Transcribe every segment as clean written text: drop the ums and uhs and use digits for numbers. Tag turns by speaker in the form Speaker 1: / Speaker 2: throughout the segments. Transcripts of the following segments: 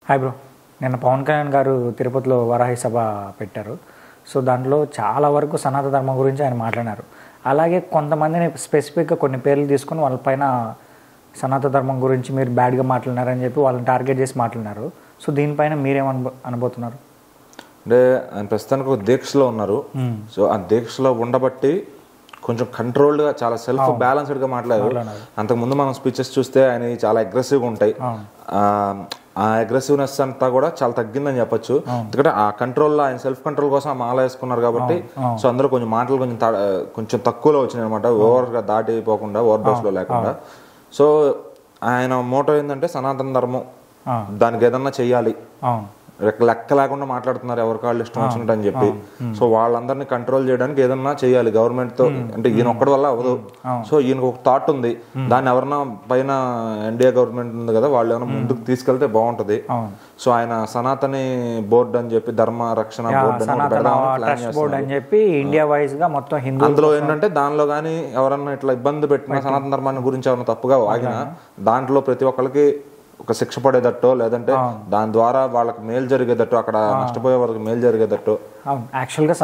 Speaker 1: Hi bro, నిన్న పవన్ కళ్యాణ్ గారు తిరుపతిలో వరాహి సభ పెట్టారు. సో దాంట్లో చాలా వరకు సనాతన ధర్మం గురించి ఆయన మాట్లాడారు. అలాగే కొంతమందిని స్పెసిఫిక్గా కొన్ని పేర్లు తీసుకొని వాళ్ళపైన సనాతన ధర్మం గురించి మీరు బ్యాడ్గా మాట్లాడినారని చెప్పి వాళ్ళని టార్గెట్ చేసి మాట్లాడినారు. సో దీనిపైన మీరేమనబోతున్నారు?
Speaker 2: అంటే ఆయన ప్రస్తుతానికి ఒక దీక్షలో ఉన్నారు. సో ఆ దీక్షలో ఉండబట్టి కొంచెం కంట్రోల్డ్గా చాలా సెల్ఫ్ బ్యాలెన్స్డ్గా మాట్లాడారు. అంతకుముందు మనం స్పీచెస్ చూస్తే ఆయన చాలా అగ్రెసివ్గా ఉంటాయి. ఆ అగ్రెసివ్నెస్ అంతా కూడా చాలా తగ్గిందని చెప్పొచ్చు. ఎందుకంటే ఆ కంట్రోల్లో ఆయన సెల్ఫ్ కంట్రోల్ కోసం ఆ మాల వేసుకున్నారు కాబట్టి సో అందరూ కొంచెం మాటలు కొంచెం తక్కువలో వచ్చినాయి అనమాట. ఓవర్గా దాటిపోకుండా ఓవర్ డోస్లో లేకుండా. సో ఆయన మోటో ఏంటంటే సనాతన ధర్మం, దానికి ఏదన్నా చెయ్యాలి, లెక్క లేకుండా మాట్లాడుతున్నారు ఎవరి కాళ్ళు ఇష్టం వచ్చినట్టు అని చెప్పి. సో వాళ్ళందరినీ కంట్రోల్ చేయడానికి ఏదన్నా చేయాలి గవర్నమెంట్ తో. అంటే ఈయన ఒక్కడి వల్ల అవ్వదు. సో ఈయనకు ఒక థాట్ ఉంది, దాన్ని ఎవరన్నా పైన ఎన్డీఏ గవర్నమెంట్ ఉంది కదా, వాళ్ళు ఏమైనా ముందుకు తీసుకెళ్తే బాగుంటది. సో ఆయన సనాతని బోర్డు అని చెప్పి ధర్మ రక్షణ
Speaker 1: బోర్డు అని చెప్పి ఇండియా వైజ్ గా మొత్తం హిందూ.
Speaker 2: అందులో ఏంటంటే దానిలో గానీ ఎవరన్నా ఇట్లా ఇబ్బంది పెట్టిన సనాతన ధర్మాన్ని గురించి ఏమైనా తప్పుగా వాగినా దాంట్లో ప్రతి ఒక్కరికి ఒక శిక్ష పడేటట్టు, లేదంటే దాని ద్వారా వాళ్ళకి మేలు జరిగేటట్టు, అక్కడ నష్టపోయే వాళ్ళకి మేలు జరిగేటట్టు.
Speaker 1: యాక్చువల్గా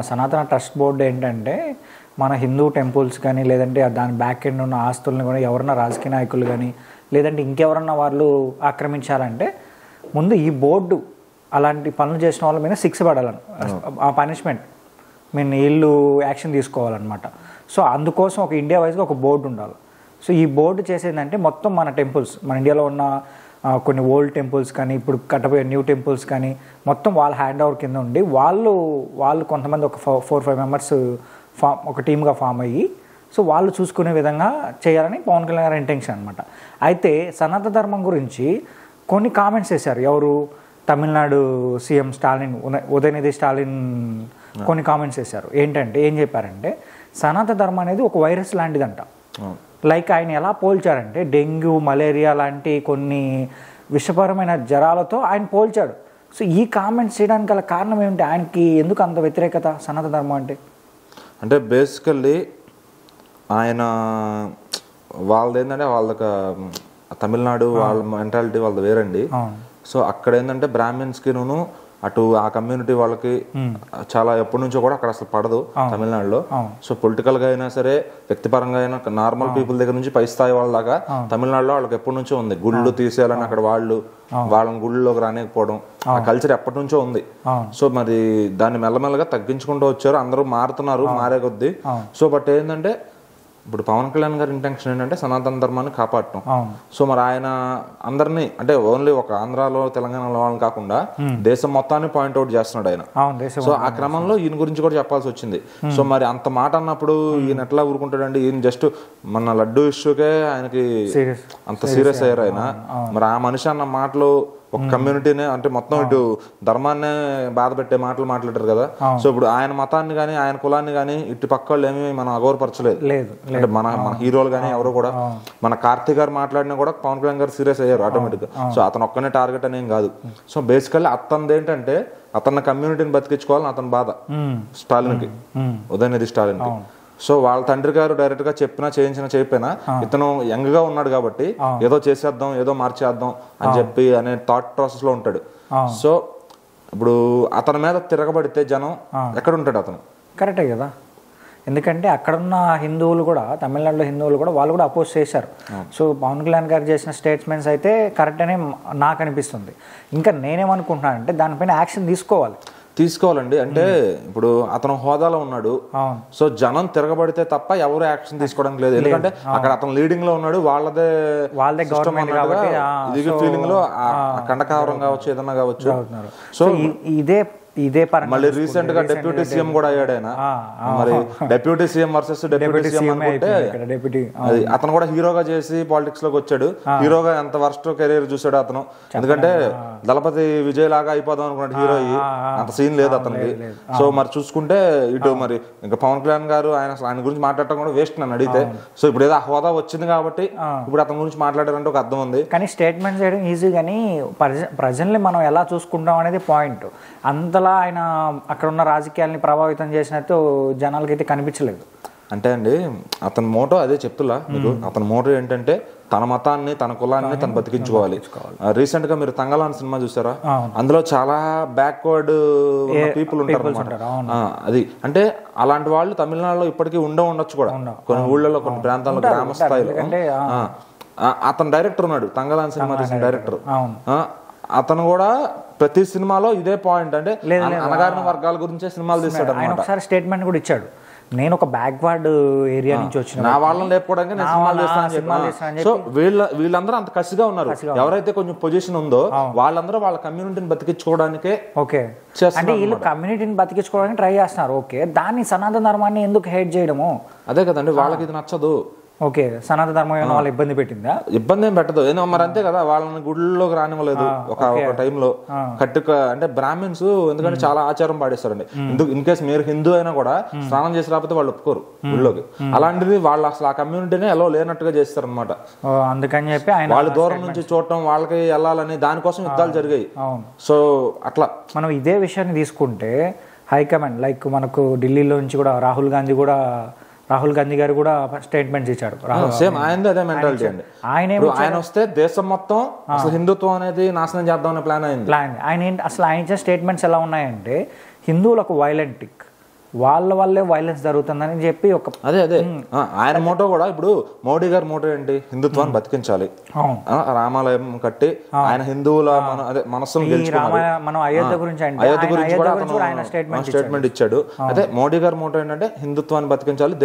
Speaker 1: సనాతన ట్రస్ట్ బోర్డు ఏంటంటే మన హిందూ టెంపుల్స్ కానీ లేదంటే దాని బ్యాక్ ఎండ్ ఉన్న ఆస్తులను కానీ ఎవరన్నా రాజకీయ నాయకులు కానీ లేదంటే ఇంకెవరన్నా వాళ్ళు ఆక్రమించాలంటే ముందు ఈ బోర్డు అలాంటి పనులు చేసిన వాళ్ళ మీద శిక్ష పడాలని, ఆ పనిష్మెంట్ వీళ్ళు యాక్షన్ తీసుకోవాలన్నమాట. సో అందుకోసం ఒక ఇండియా వైజ్గా ఒక బోర్డు ఉండాలి. సో ఈ బోర్డు చేసేదంటే మొత్తం మన టెంపుల్స్, మన ఇండియాలో ఉన్న కొన్ని ఓల్డ్ టెంపుల్స్ కానీ ఇప్పుడు కట్టబోయే న్యూ టెంపుల్స్ కానీ మొత్తం వాళ్ళ హ్యాండ్ ఓవర్ కింద ఉండి వాళ్ళు కొంతమంది ఒక 4-5 మెంబర్స్ ఒక టీమ్గా ఫామ్ అయ్యి సో వాళ్ళు చూసుకునే విధంగా చేయాలని పవన్ కళ్యాణ్ గారి ఇంటెన్షన్ అనమాట. అయితే సనాతన ధర్మం గురించి కొన్ని కామెంట్స్ చేశారు. ఎవరు? తమిళనాడు సీఎం స్టాలిన్, ఉదయనిధి స్టాలిన్ కొన్ని కామెంట్స్ చేశారు. ఏం చెప్పారంటే సనాతన ధర్మం అనేది ఒక వైరస్ లాంటిదంట. లైక్ ఆయన ఎలా పోల్చారంటే డెంగ్యూ, మలేరియా లాంటి కొన్ని విషపరమైన జ్వరాలతో ఆయన పోల్చాడు. సో ఈ కామెంట్స్ చేయడానికి గల కారణం ఏమిటి? ఆయనకి ఎందుకు అంత వ్యతిరేకత సనాతన ధర్మం అంటే
Speaker 2: బేసికల్లీ ఆయన వాళ్ళది ఏంటంటే వాళ్ళకి తమిళనాడు వాళ్ళ మెంటాలిటీ వాళ్ళది వేరండి. సో అక్కడ ఏంటంటే బ్రాహ్మిన్స్కిను అటు ఆ కమ్యూనిటీ వాళ్ళకి చాలా ఎప్పటి నుంచో కూడా అక్కడ అసలు పడదు తమిళనాడులో. సో పొలిటికల్ గా అయినా సరే, వ్యక్తిపరంగా అయినా, నార్మల్ పీపుల్ దగ్గర నుంచి పై స్థాయి వాళ్ళ దాకా తమిళనాడులో వాళ్ళకి ఎప్పటి నుంచో ఉంది. గుళ్ళు తీసేయాలని అక్కడ వాళ్ళని గుళ్ళలోకి రానికపోవడం, ఆ కల్చర్ ఎప్పటి నుంచో ఉంది. సో మరి దాన్ని మెల్లమెల్లగా తగ్గించుకుంటూ వచ్చారు. అందరూ మారుతున్నారు, మారే కొద్దీ. సో బట్ ఏంటంటే ఇప్పుడు పవన్ కళ్యాణ్ గారి ఇంటెన్షన్ ఏంటంటే సనాతన ధర్మాన్ని కాపాడటం. సో మరి ఆయన అందరినీ అంటే ఓన్లీ ఒక ఆంధ్రాలో తెలంగాణలో వాళ్ళని కాకుండా దేశం మొత్తాన్ని పాయింట్అవుట్ చేస్తున్నాడు ఆయన. సో ఆ క్రమంలో ఈయన గురించి కూడా చెప్పాల్సి వచ్చింది. సో మరి అంత మాట అన్నప్పుడు ఈయన ఎట్లా ఊరుకుంటాడండి? ఈయన జస్ట్ మన లడ్డు ఇష్యూకే ఆయనకి అంత సీరియస్ అయ్యారు ఆయన. మరి ఆ మనిషి అన్న మాటలు ఒక కమ్యూనిటీనే అంటే మొత్తం ఇటు ధర్మాన్నే బాధ పెట్టే మాటలు మాట్లాడారు కదా. సో ఇప్పుడు ఆయన మతాన్ని కానీ ఆయన కులాన్ని కానీ ఇటు పక్క వాళ్ళు ఏమి మనం అగౌరపరచలేదు. అంటే మన హీరోలు కానీ ఎవరు కూడా, మన కార్తీక్ గారు మాట్లాడినా కూడా పవన్ కళ్యాణ్ గారు సీరియస్ అయ్యారు ఆటోమేటిక్ గా. సో అతను ఒక్కనే టార్గెట్ అనేం కాదు. సో బేసికల్లీ అతనిది ఏంటంటే అతని కమ్యూనిటీని బతికించుకోవాలని అతని బాధ స్టాలిన్కి, ఉదయనిధి స్టాలిన్కి. సో వాళ్ళ తండ్రి గారు డైరెక్ట్ గా చెప్పినా చేయకపోయినా ఇతను యంగ్ గా ఉన్నాడు కాబట్టి ఏదో చేసేద్దాం, ఏదో మార్చేద్దాం అని చెప్పి అనే థాట్ ప్రాసెస్ లో ఉంటాడు. సో ఇప్పుడు అతని మీద తిరగబడితే జనం ఎక్కడ ఉంటాడు? అతను
Speaker 1: కరెక్టే కదా. ఎందుకంటే అక్కడున్న హిందువులు కూడా, తమిళనాడులో హిందువులు కూడా వాళ్ళు కూడా అపోజ్ చేశారు. సో పవన్ కళ్యాణ్ గారు చేసిన స్టేట్మెంట్స్ అయితే కరెక్ట్ అనే నాకు అనిపిస్తుంది. ఇంకా నేనేమనుకుంటున్నానంటే దానిపైన యాక్షన్ తీసుకోవాలండి. అంటే ఇప్పుడు అతను హోదాలో ఉన్నాడు. సో జనం తిరగబడితే తప్ప ఎవరు యాక్షన్ తీసుకోవడానికి లేదు. ఎందుకంటే అక్కడ అతను లీడింగ్ లో ఉన్నాడు, వాళ్ళదే ఫీలింగ్ లో కండకావరం కావచ్చు, ఏదన్నా కావచ్చు. సో ఇదే
Speaker 2: మళ్ళీ రీసెంట్ గా డిప్యూటీ సీఎం కూడా అయ్యాడు ఆయన. మరి deputy CM versus deputy CM అనుకుంటే అది అతను కూడా హీరోగా చేసి పాలిటిక్స్ లోకి వచ్చాడు. హీరోగా ఎంత వర్స్ట్ కెరీర్ చూసాడు అతను. ఎందుకంటే దళపతి విజయ్ లాగా అయిపోదాం అనుకున్నాడు హీరో, అంత సీన్ లేదు అతనికి. సో మరి చూసుకుంటే ఇటు మరి ఇంకా పవన్ కళ్యాణ్ గారు ఆయన గురించి మాట్లాడటం కూడా వేస్ట్ నన్ను అడిగితే. సో ఇప్పుడు ఏదో హోదా వచ్చింది కాబట్టి ఇప్పుడు అతని గురించి మాట్లాడారంటే ఒక అర్థం ఉంది.
Speaker 1: కానీ స్టేట్మెంట్ చేయడం ఈజీ, కానీ ప్రజల్ని మనం ఎలా చూసుకుంటాం అనేది పాయింట్. అంతలా ఆయన అక్కడ ఉన్న రాజకీయాల్ని ప్రభావితం చేసినట్టు జనాలకైతే కనిపించలేదు.
Speaker 2: అంటే అండి అతని మోటో అదే చెప్తులా మీకు. అతని మోటో ఏంటంటే తన మతాన్ని తన కులాన్ని తను బతికించుకోవాలి. రీసెంట్ గా మీరు తంగలాన్ సినిమా చూసారా? అందులో చాలా బ్యాక్వర్డ్ పీపుల్ ఉంటారు అన్నమాట. అది అంటే అలాంటి వాళ్ళు తమిళనాడులో ఇప్పటికీ ఉండొచ్చు కూడా, కొన్ని ఊళ్ళలో కొన్ని ప్రాంతాల్లో గ్రామ స్థాయిలో. అతను డైరెక్టర్ ఉన్నాడు, తంగలాన్ సినిమా తీసిన డైరెక్టర్. అతను కూడా ప్రతి సినిమాలో ఇదే పాయింట్, అంటే అణగారిన వర్గాల గురించే సినిమాలు తీస్తాడు అన్నమాట.
Speaker 1: ఒకసారి స్టేట్మెంట్ కూడా ఇచ్చాడు, నేను ఒక బ్యాక్వర్డ్ ఏరియా నుంచి వచ్చిన
Speaker 2: నా వాళ్ళని లేపుకోవడానికి నేను సినిమాలు చేస్తాను. సో వీళ్ళందరూ అంత కసిగా ఉన్నారు. ఎవరైతే కొంచెం పొజిషన్ ఉందో వాళ్ళందరూ వాళ్ళ కమ్యూనిటీని బతికించుకోవడానికే
Speaker 1: అంటే వీళ్ళు కమ్యూనిటీని బతికించుకోవడానికి ట్రై చేస్తున్నారు. ఓకే, దాన్ని సనాతన ధర్మాన్ని ఎందుకు హేట్ చేయడము?
Speaker 2: అదే కదండి, వాళ్ళకి ఇది నచ్చదు.
Speaker 1: ఓకే, సనాతన ధర్మం ఏమైనా వాళ్ళు ఇబ్బంది పెట్టిందా?
Speaker 2: ఇబ్బంది ఏం పెట్టదు, ఏదో మరి అంతే కదా, వాళ్ళని గుడిలోకి రానివ్వలేదు ఒక టైంలో. అంటే బ్రాహ్మిన్స్ ఎందుకంటే చాలా ఆచారం పాటిస్తారండి. ఇన్ కేసు మీరు హిందూ అయినా కూడా స్నానం చేసి రాకపోతే వాళ్ళు ఒప్పుకోరు గుడిలోకి. అలాంటిది వాళ్ళు అసలు ఆ కమ్యూనిటీనే ఎలా లేనట్టుగా చేస్తారు అనమాట.
Speaker 1: అందుకని చెప్పి
Speaker 2: వాళ్ళు దూరం నుంచి చూడటం, వాళ్ళకి వెళ్ళాలని దానికోసం యుద్ధాలు జరిగాయి. సో అట్లా
Speaker 1: మనం ఇదే విషయాన్ని తీసుకుంటే హైకమాండ్ లైక్ మనకు ఢిల్లీలో నుంచి కూడా రాహుల్ గాంధీ గారు కూడా స్టేట్మెంట్స్ ఇచ్చారు.
Speaker 2: సేమ్ ఆయనది అదే మెంటాలిటీ అండి. ఆయన వస్తే దేశం మొత్తం అసలు హిందుత్వం అనేది నాశనం చేద్దాం అనే ప్లాన్
Speaker 1: ఆయన ఇచ్చే స్టేట్మెంట్స్ ఎలా ఉన్నాయంటే హిందువులకు వైలెంటిక్, వాళ్ళ వల్లే వైలెన్స్ జరుగుతుందని చెప్పి ఒక
Speaker 2: అదే ఆయన మోటో కూడా. ఇప్పుడు మోడీ గారి మోటో ఏంటి? హిందుత్వాన్ని బతికించాలి, రామాలయం కట్టి ఆయన హిందువుల మనస్సును గెలుచుకున్నారు.
Speaker 1: అయోధ్య గురించి
Speaker 2: స్టేట్మెంట్ ఇచ్చాడు. అదే మోడీ గారి మోటో ఏంటంటే హిందుత్వాన్ని బతికించాలి,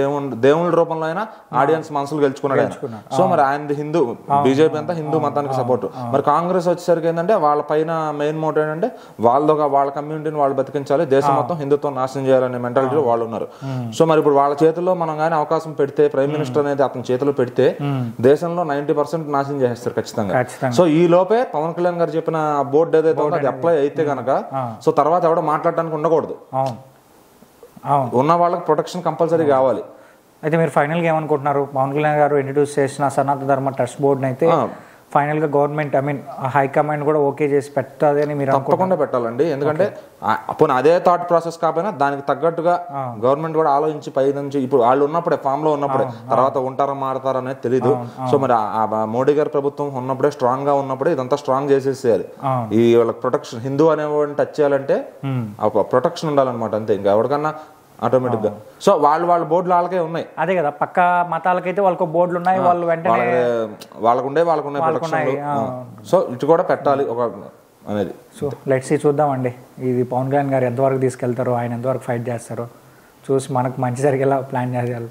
Speaker 2: దేవుళ్ళ రూపంలో అయినా ఆడియన్స్ మనసులు గెలుచుకున్నాడు ఆయన. సో మరి ఆయన హిందూ, బీజేపీ అంతా హిందూ మతానికి సపోర్ట్. మరి కాంగ్రెస్ వచ్చేసరికి ఏంటంటే వాళ్ళ పైన మెయిన్ మోటో ఏంటంటే వాళ్ళ కమ్యూనిటీని వాళ్ళు బతికించాలి, దేశం మొత్తం హిందుత్వం నాశనం చేయాలనే వాళ్ళు ఉన్నారు. సో మరి ఇప్పుడు వాళ్ళ చేతుల్లో మనం కానీ అవకాశం పెడితే, ప్రైమ్ మినిస్టర్ అనేది అతని చేతిలో పెడితే దేశంలో 90% నాశనం చేస్తారు ఖచ్చితంగా. సో ఈ లోపే పవన్ కళ్యాణ్ గారు చెప్పిన బోర్డు ఏదైతే ఉందో అది అప్లై అయితే గనక సో తర్వాత ఎవడో మాట్లాడడానికి ఉండకూడదు. ఉన్న వాళ్ళకి ప్రొటెక్షన్ కంపల్సరీ కావాలి.
Speaker 1: అయితే మీరు ఫైనల్ గా ఏమనుకుంటున్నారు? పవన్ కళ్యాణ్ గారు ఇంట్రడ్యూస్ చేసిన సనాతన ధర్మ ట్రస్ట్ బోర్డు అయితే ఫైనల్ గా గవర్నమెంట్ హైకమాండ్ కూడా ఓకే చేసి పెట్టాలి అని మీరు
Speaker 2: తప్పకుండా పెట్టాలండి. ఎందుకంటే అప్పుడు అదే థాట్ ప్రాసెస్ కాకపోయినా దానికి తగ్గట్టుగా గవర్నమెంట్ కూడా ఆలోచించి పై నుంచి, ఇప్పుడు వాళ్ళు ఉన్నప్పుడే ఫామ్ లో ఉన్నప్పుడే, తర్వాత ఉంటారా మారతారా అనేది తెలీదు. సో మరి మోడీ గారి ప్రభుత్వం ఉన్నప్పుడే, స్ట్రాంగ్ గా ఉన్నప్పుడే ఇదంతా స్ట్రాంగ్ చేసేసేయాలి. ఈ వాళ్ళకి ప్రొటెక్షన్, హిందూ అనేవాడిని టచ్ చేయాలంటే ప్రొటెక్షన్ ఉండాలన్నమాట, అంతే. ఇంకా ఎవరికన్నా ఆటోమేటిక్ గా. సో వాళ్ళ బోర్డులు వాళ్ళకే ఉన్నాయి. అదే
Speaker 1: కదా, పక్క మతాలకైతే వాళ్ళకు బోర్డులు ఉన్నాయి, వాళ్ళు వెంటనే
Speaker 2: వాళ్ళకున్నాయి ప్రొటెక్షన్. సో ఇటు కూడా పెట్టాలి ఒక అనేది.
Speaker 1: సో లెట్స్ సీ, చూద్దామండి ఇది పవన్ కళ్యాణ్ గారు ఎంతవరకు తీసుకెళ్తారో, ఆయన ఎంతవరకు ఫైట్ చేస్తారో చూసి మనకు మంచి జరిగేలా ప్లాన్ చేయాలి.